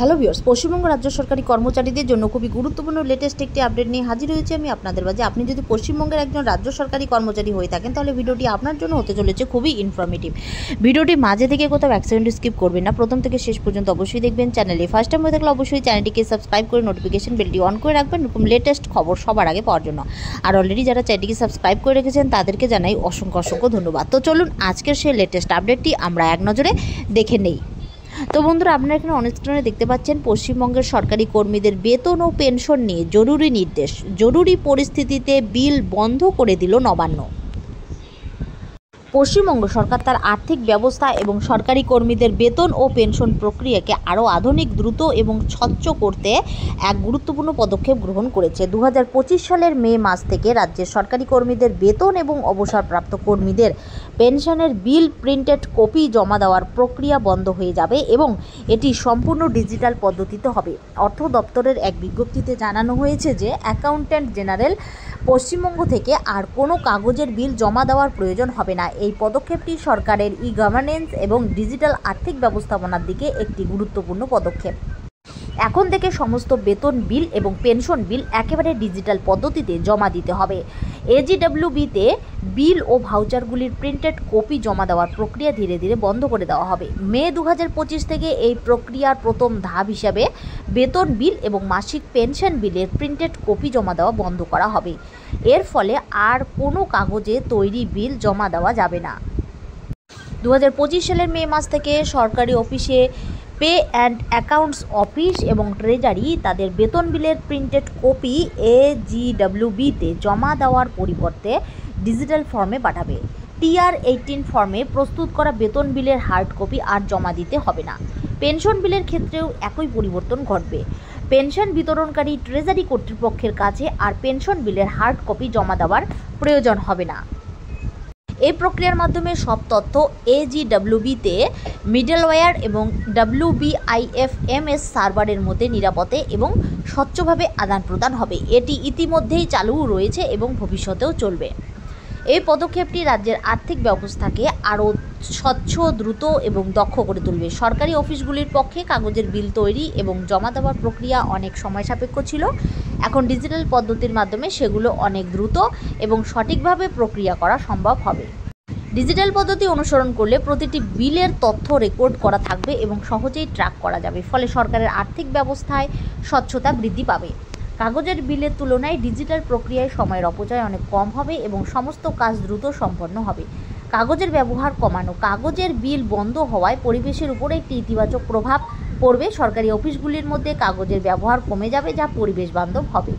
Hello viewers, Paschimbanga রাজ্য সরকারি কর্মচারীদের জন্য খুবই গুরুত্বপূর্ণ লেটেস্ট একটি আপডেট নিয়ে হাজির হয়েছে আমি আপনাদের মাঝে। আপনি যদি পশ্চিমবঙ্গের একজন রাজ্য সরকারি কর্মচারী হয়ে থাকেন তাহলে ভিডিওটি আপনার জন্য হতে চলেছে খুবই ইনফরমেটিভ। ভিডিওটি মাঝে থেকে কোথাও এক সেকেন্ড স্কিপ করবেন না, প্রথম থেকে শেষ পর্যন্ত অবশ্যই দেখবেন। চ্যানেলে ফার্স্ট টাইম হয়ে থাকলে অবশ্যই চ্যানেলটিকে সাবস্ক্রাইব করে নোটিফিকেশন বেলটি অন করে রাখবেন এরকম লেটেস্ট খবর সবার আগে পাওয়ার জন্য। আর অলরেডি যারা চ্যানেলটিকে সাবস্ক্রাইব করে রেখেছেন তাদেরকে জানাই অসংখ্য ধন্যবাদ। তো চলুন আজকের সেই লেটেস্ট আপডেটটি আমরা এক নজরে দেখে নেই। তো বন্ধুরা, আপনারা এখানে অন স্ক্রিনে দেখতে পাচ্ছেন পশ্চিমবঙ্গের সরকারি কর্মীদের বেতন ও পেনশন নিয়ে জরুরি নির্দেশ। জরুরি পরিস্থিতিতে বিল বন্ধ করে দিল নবান্ন। পশ্চিমবঙ্গ সরকার তার আর্থিক ব্যবস্থা এবং সরকারি কর্মীদের বেতন ও পেনশন প্রক্রিয়াকে আরও আধুনিক, দ্রুত এবং স্বচ্ছ করতে এক গুরুত্বপূর্ণ পদক্ষেপ গ্রহণ করেছে। 2025 সালের মে মাস থেকে রাজ্যের সরকারি কর্মীদের বেতন এবং অবসরপ্রাপ্ত কর্মীদের পেনশনের বিল প্রিন্টেড কপি জমা দেওয়ার প্রক্রিয়া বন্ধ হয়ে যাবে এবং এটি সম্পূর্ণ ডিজিটাল পদ্ধতিতে হবে। অর্থ দপ্তরের এক বিজ্ঞপ্তিতে জানানো হয়েছে যে অ্যাকাউন্ট্যান্ট জেনারেল পশ্চিমবঙ্গ থেকে আর কোনো কাগজের বিল জমা দেওয়ার প্রয়োজন হবে না। এই পদক্ষেপটি সরকারের গভর্নেন্স এবং ডিজিটাল আর্থিক ব্যবস্থাপনার দিকে একটি গুরুত্বপূর্ণ পদক্ষেপ। এখন থেকে সমস্ত বেতন বিল এবং পেনশন বিল একেবারে ডিজিটাল পদ্ধতিতে জমা দিতে হবে। এজিডব্লিউবিতে বিল ও ভাউচারগুলির প্রিন্টেড কপি জমা দেওয়ার প্রক্রিয়া ধীরে ধীরে বন্ধ করে দেওয়া হবে। মে 2025 থেকে এই প্রক্রিয়ার প্রথম ধাপ হিসাবে বেতন বিল এবং মাসিক পেনশন বিলের প্রিন্টেড কপি জমা দেওয়া বন্ধ করা হবে। এর ফলে আর কোনো কাগজে তৈরি বিল জমা দেওয়া যাবে না। 2025 সালের মে মাস থেকে সরকারি অফিসে, পে অ্যান্ড অ্যাকাউন্টস অফিস এবং ট্রেজারি তাদের বেতন বিলের প্রিন্টেড কপি এজিডব্লিউবিতে জমা দেওয়ার পরিবর্তে ডিজিটাল ফর্মে পাঠাবে। TR-18 ফর্মে প্রস্তুত করা বেতন বিলের হার্ড কপি আর জমা দিতে হবে না। পেনশন বিলের ক্ষেত্রেও একই পরিবর্তন ঘটবে। পেনশন বিতরণকারী ট্রেজারি কর্তৃপক্ষের কাছে আর পেনশন বিলের হার্ড কপি জমা দেওয়ার প্রয়োজন হবে না। এই প্রক্রিয়ার মাধ্যমে সব তথ্য এজিডব্লিউবিতে মিডলওয়্যার এবং WBIFMS সার্ভারের মধ্যে নিরাপদে এবং স্বচ্ছভাবে আদান প্রদান হবে। এটি ইতিমধ্যেই চালু রয়েছে এবং ভবিষ্যতেও চলবে। এই পদক্ষেপটি রাজ্যের আর্থিক ব্যবস্থাকে আরও স্বচ্ছ, দ্রুত এবং দক্ষ করে তুলবে। সরকারি অফিসগুলির পক্ষে কাগজের বিল তৈরি এবং জমা দেওয়ার প্রক্রিয়া অনেক সময় সাপেক্ষ ছিল। এখন ডিজিটাল পদ্ধতির মাধ্যমে সেগুলো অনেক দ্রুত এবং সঠিকভাবে প্রক্রিয়া করা সম্ভব হবে। ডিজিটাল পদ্ধতি অনুসরণ করলে প্রতিটি বিলের তথ্য রেকর্ড করা থাকবে এবং সহজেই ট্র্যাক করা যাবে। ফলে সরকারের আর্থিক ব্যবস্থায় স্বচ্ছতা বৃদ্ধি পাবে। কাগজের বিলের তুলনায় ডিজিটাল প্রক্রিয়ায় সময়ের অপচয় অনেক কম হবে এবং সমস্ত কাজ দ্রুত সম্পন্ন হবে। কাগজের ব্যবহার কমানো। কাগজের বিল বন্ধ হওয়ায় পরিবেশের উপরে একটি ইতিবাচক প্রভাব পড়বে। সরকারি অফিসগুলির মধ্যে কাগজের ব্যবহার কমে যাবে, যা পরিবেশ বান্ধব হবে।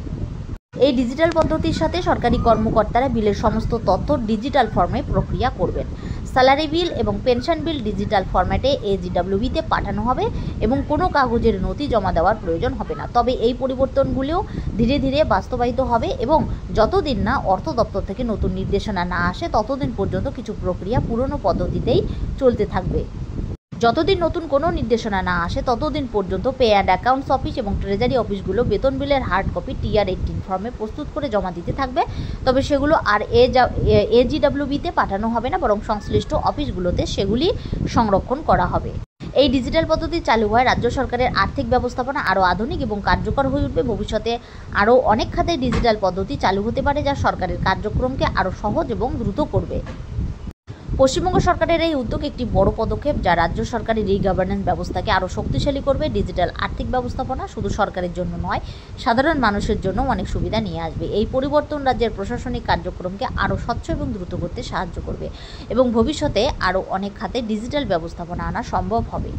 এই ডিজিটাল পদ্ধতির সাথে সরকারি কর্মকর্তারা বিলের সমস্ত তথ্য ডিজিটাল ফর্মে প্রক্রিয়া করবেন। স্যালারি বিল এবং পেনশন বিল ডিজিটাল ফরম্যাটে এজিডব্লিউবিতে পাঠানো হবে এবং কোনো কাগজের নথি জমা দেওয়ার প্রয়োজন হবে না। তবে এই পরিবর্তনগুলিও ধীরে ধীরে বাস্তবায়িত হবে এবং যতদিন না অর্থ দপ্তর থেকে নতুন নির্দেশনা না আসে ততদিন পর্যন্ত কিছু প্রক্রিয়া পুরনো পদ্ধতিতেই চলতে থাকবে। যতদিন নতুন কোনো নির্দেশনা না আসে ততদিন পর্যন্ত পে অ্যান্ড অ্যাকাউন্টস অফিস এবং ট্রেজারি অফিসগুলো বেতন বিলের হার্ড কপি TR-18 ফর্মে প্রস্তুত করে জমা দিতে থাকবে। তবে সেগুলো আর এজিডব্লিউবিতে পাঠানো হবে না, বরং সংশ্লিষ্ট অফিসগুলোতে সেগুলি সংরক্ষণ করা হবে। এই ডিজিটাল পদ্ধতি চালু হয় রাজ্য সরকারের আর্থিক ব্যবস্থাপনা আরও আধুনিক এবং কার্যকর হয়ে উঠবে। ভবিষ্যতে আরও অনেক খাতে ডিজিটাল পদ্ধতি চালু হতে পারে, যা সরকারের কার্যক্রমকে আরও সহজ এবং দ্রুত করবে। পশ্চিমবঙ্গ সরকারের এই উদ্যোগ একটি বড় পদক্ষেপ যা রাজ্য সরকারের গভর্নেন্স ব্যবস্থাকে আরও শক্তিশালী করবে। ডিজিটাল আর্থিক ব্যবস্থাপনা শুধু সরকারের জন্য নয়, সাধারণ মানুষের জন্য অনেক সুবিধা নিয়ে আসবে। এই পরিবর্তন রাজ্যের প্রশাসনিক কার্যক্রমকে আরও স্বচ্ছ এবং দ্রুত করতে সাহায্য করবে এবং ভবিষ্যতে আরও অনেক খাতে ডিজিটাল ব্যবস্থাপনা আনা সম্ভব হবে।